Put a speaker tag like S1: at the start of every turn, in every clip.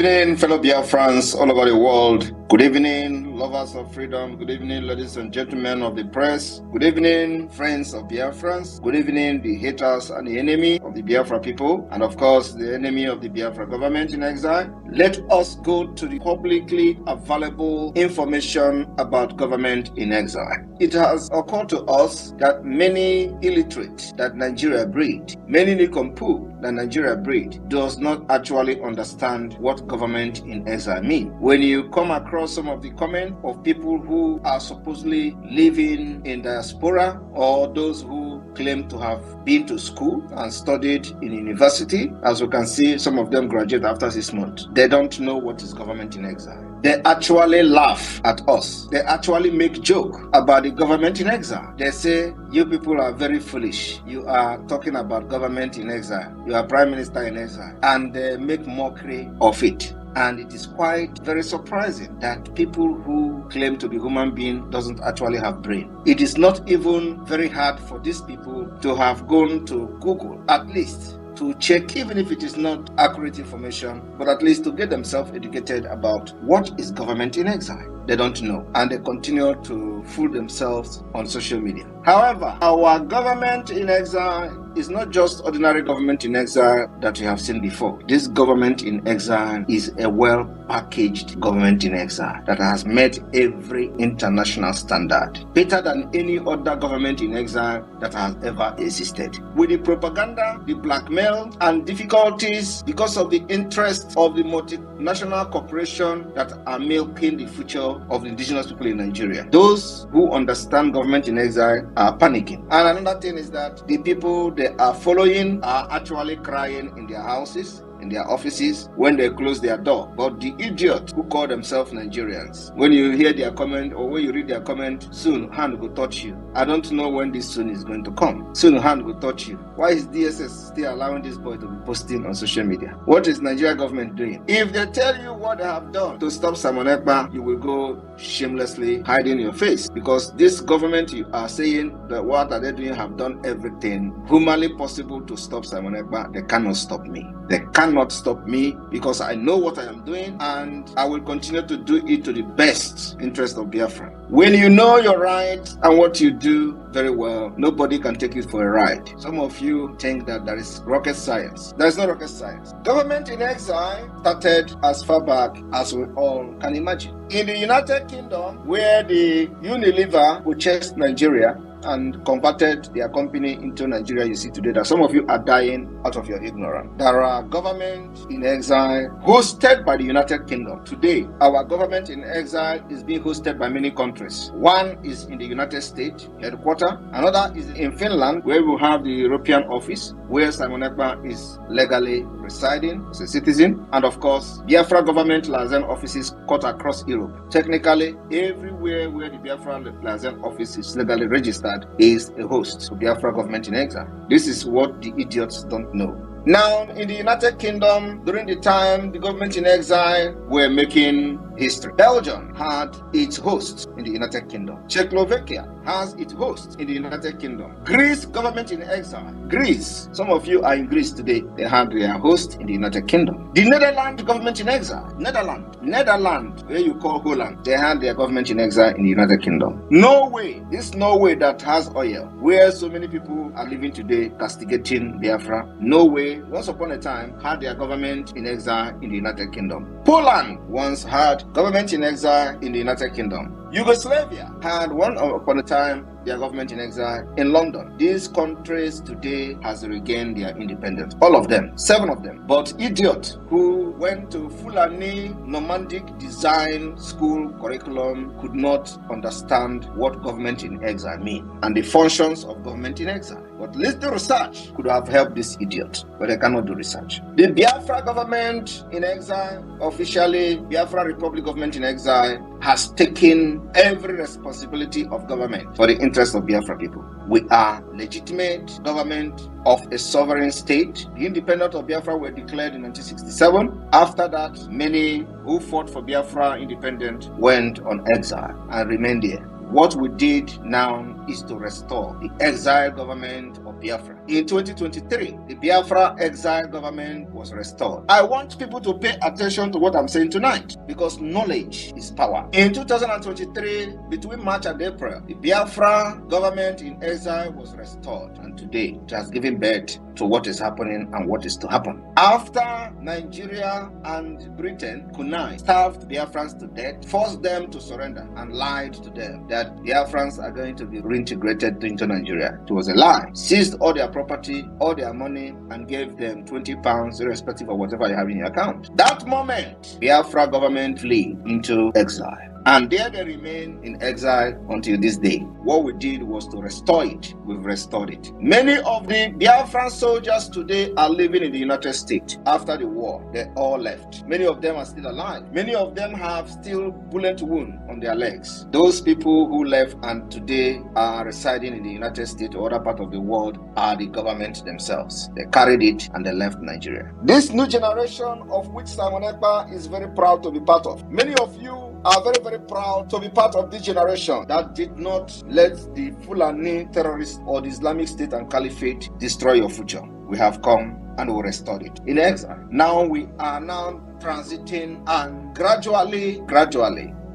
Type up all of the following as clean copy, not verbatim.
S1: evening, fellow Biafrans all over the world. Good evening, lovers of freedom. Good evening, ladies and gentlemen of the press. Good evening, friends of Biafrans. Good evening, the haters and the enemy of the Biafra people. And of course, the enemy of the Biafra government in exile. Let us go to the publicly available information about government in exile. It has occurred to us that many illiterate that Nigeria breed, many nincompoop that Nigeria breed, does not actually understand what government in exile means. When you come across some of the comments of people who are supposedly living in diaspora or those who claim to have been to school and studied in university, as you can see, some of them graduate after 6 months. They don't know what is government in exile. They actually laugh at us. They actually make joke about the government in exile. They say, you people are very foolish. You are talking about government in exile. You are prime minister in exile. And they make mockery of it. And it is quite very surprising that people who claim to be human beings doesn't actually have brain. It is not even very hard for these people to have gone to Google, at least to check, even if it is not accurate information, but at least to get themselves educated about what is government in exile. They don't know, and they continue to fool themselves on social media. However, our government in exile is not just ordinary government in exile that we have seen before. This government in exile is a well-packaged government in exile that has met every international standard, better than any other government in exile that has ever existed. With the propaganda, the blackmail, and difficulties because of the interests of the multinational corporation that are milking the future of the indigenous people in Nigeria. Those who understand government in exile are panicking. And another thing is that the people they are following are actually crying in their houses, in their offices, when they close their door. But the idiots who call themselves Nigerians, when you hear their comment or when you read their comment, soon hand will touch you. I don't know when this soon is going to come. Soon hand will touch you. Why is DSS still allowing this boy to be posting on social media? What is Nigeria government doing? If they tell you what they have done to stop Simon Ekpa, you will go shamelessly hiding your face, because this government you are saying that what are they doing have done everything humanly possible to stop Simon Ekpa. They cannot stop me. They cannot stop me because I know what I am doing, and I will continue to do it to the best interest of Biafra. When you know your rights and what you do very well, nobody can take you for a ride. Some of you think that there is rocket science. There is no rocket science. Government in exile started as far back as we all can imagine. In the United Kingdom, where the Unilever purchased Nigeria and converted their company into Nigeria, you see today that some of you are dying out of your ignorance. There are governments in exile hosted by the United Kingdom. Today, our government in exile is being hosted by many countries. One is in the United States headquarters. Another is in Finland, where we have the European office, where Simon Ekpa is legally residing as a citizen. And of course, Biafra government liaison offices cut across Europe. Technically, everywhere where the Biafra liaison office is legally registered is a host to Biafra government in exile. This is what the idiots don't know. Now, in the United Kingdom, during the time the government in exile were making history, Belgium had its host in the United Kingdom. Czechoslovakia has its host in the United Kingdom. Greece government in exile. Greece, some of you are in Greece today, they had their host in the United Kingdom. The Netherlands government in exile. Netherlands, where you call Holland, they had their government in exile in the United Kingdom. Norway, this Norway that has oil, where so many people are living today castigating Biafra. Norway, once upon a time, had their government in exile in the United Kingdom. Poland once had government in exile in the United Kingdom. Yugoslavia had one upon a time their government in exile in London. These countries today has regained their independence. All of them, 7 of them. But idiots who went to Fulani nomadic design school curriculum could not understand what government in exile means and the functions of government in exile. But little research could have helped this idiot, but they cannot do research. The Biafra government in exile, officially Biafra Republic government in exile, has taken every responsibility of government for the interest of Biafra people. We are legitimate government of a sovereign state. The independence of Biafra were declared in 1967. After that, many who fought for Biafra independence went on exile and remained there. What we did now is to restore the exile government of Biafra. In 2023, the Biafra exile government was restored. I want people to pay attention to what I'm saying tonight, because knowledge is power. In 2023, between March and April, the Biafra government in exile was restored, and today it has given birth to what is happening and what is to happen. After Nigeria and Britain connived, starved Biafrans to death, forced them to surrender, and lied to them that Biafrans are going to be reintegrated into Nigeria. It was a lie. Seized all their property, all their money, and gave them 20 pounds irrespective of whatever you have in your account. That moment, Biafra government flee into exile. And there they remain in exile until this day. What we did was to restore it. We've restored it. Many of the Biafran soldiers today are living in the United States. After the war, they all left. Many of them are still alive. Many of them have still bullet wounds on their legs. Those people who left and today are residing in the United States or other part of the world are the government themselves. They carried it and they left Nigeria. This new generation, of which Simon Ekpa is very proud to be part of. Many of you are very, very proud to be part of this generation that did not let the Fulani terrorists or the Islamic State and Caliphate destroy your future. We have come and we restored it in exile. Now we are transiting and gradually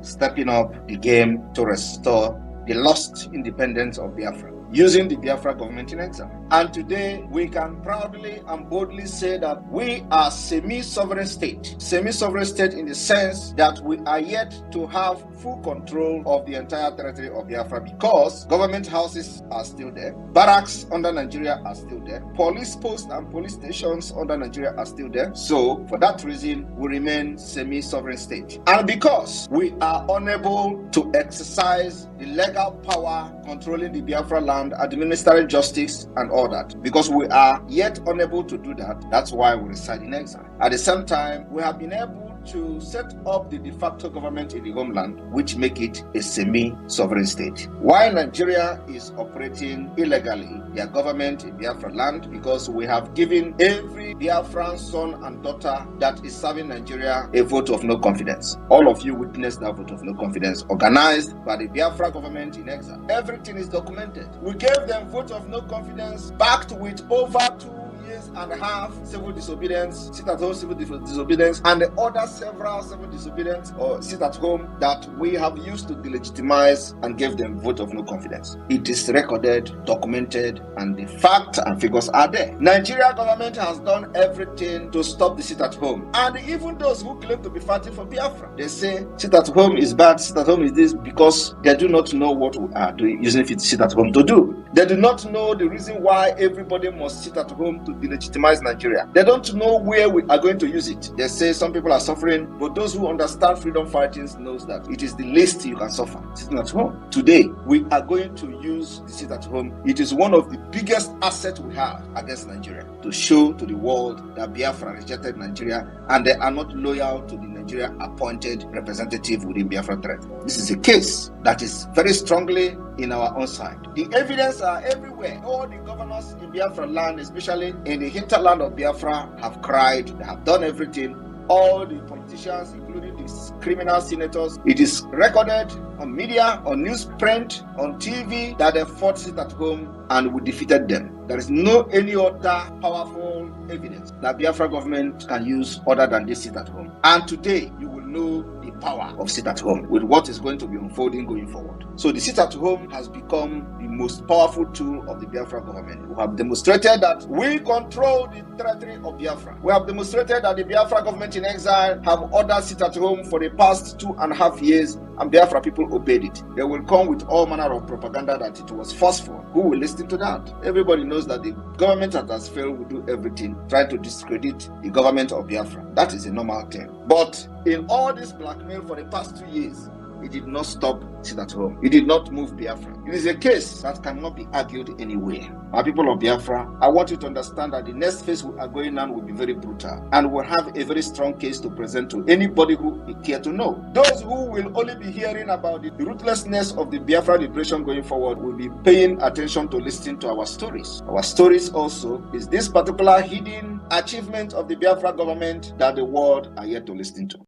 S1: stepping up the game to restore the lost independence of Biafra, using the Biafra government in exile. And today we can proudly and boldly say that we are semi-sovereign state. Semi-sovereign state in the sense that we are yet to have full control of the entire territory of Biafra, because government houses are still there, barracks under Nigeria are still there, police posts and police stations under Nigeria are still there. So for that reason, we remain semi-sovereign state. And because we are unable to exercise the legal power controlling the Biafra land, administering justice and all that, because we are yet unable to do that, that's why we reside in exile. At the same time, we have been able to set up the de facto government in the homeland, which make it a semi-sovereign state. While Nigeria is operating illegally, their government in Biafra land, because we have given every Biafran son and daughter that is serving Nigeria a vote of no confidence. All of you witnessed that vote of no confidence organized by the Biafra government in exile. Everything is documented. We gave them vote of no confidence backed with over 2 years and a half civil disobedience, sit at home civil disobedience, and the other several civil disobedience or sit at home that we have used to delegitimize and gave them vote of no confidence. It is recorded, documented, and the facts and figures are there. Nigeria government has done everything to stop the sit at home. And even those who claim to be fighting for Biafra, they say sit at home is bad, sit at home is this, because they do not know what we are doing using sit at home to do. They do not know the reason why everybody must sit at home to delegitimize Nigeria. They don't know where we are going to use it. They say some people are suffering, but those who understand freedom fighting knows that it is the least you can suffer, sitting at home. Today, we are going to use the sit at home. It is one of the biggest assets we have against Nigeria, to show to the world that Biafra rejected Nigeria and they are not loyal to the Nigeria appointed representative within Biafra threat. This is a case that is very strongly in our own side. The evidence are everywhere. All the governors in Biafra land, especially in the hinterland of Biafra, have cried. They have done everything. All the politicians, including these criminal senators, it is recorded on media, on newsprint, on TV, that they fought sit at home and we defeated them. There is no any other powerful evidence that Biafra government can use other than this sit at home. And today, you will know the power of sit at home with what is going to be unfolding going forward. So the sit at home has become the most powerful tool of the Biafra government. We have demonstrated that we control the territory of Biafra. We have demonstrated that the Biafra government in exile have ordered sit at home for the past 2.5 years, and Biafra people obeyed it. They will come with all manner of propaganda that it was forceful. Who will listen to that? Everybody knows that the government that has failed will do everything, try to discredit the government of Biafra. That is a normal thing. But in all this blackmail for the past 2 years, it did not stop sit at home. It did not move Biafra. It is a case that cannot be argued anywhere. Our people of Biafra, I want you to understand that the next phase we are going on will be very brutal, and we'll have a very strong case to present to anybody who care to know. Those who will only be hearing about the ruthlessness of the Biafra liberation going forward will be paying attention to listening to our stories. Our stories also is this particular hidden achievement of the Biafra government that the world are yet to listen to.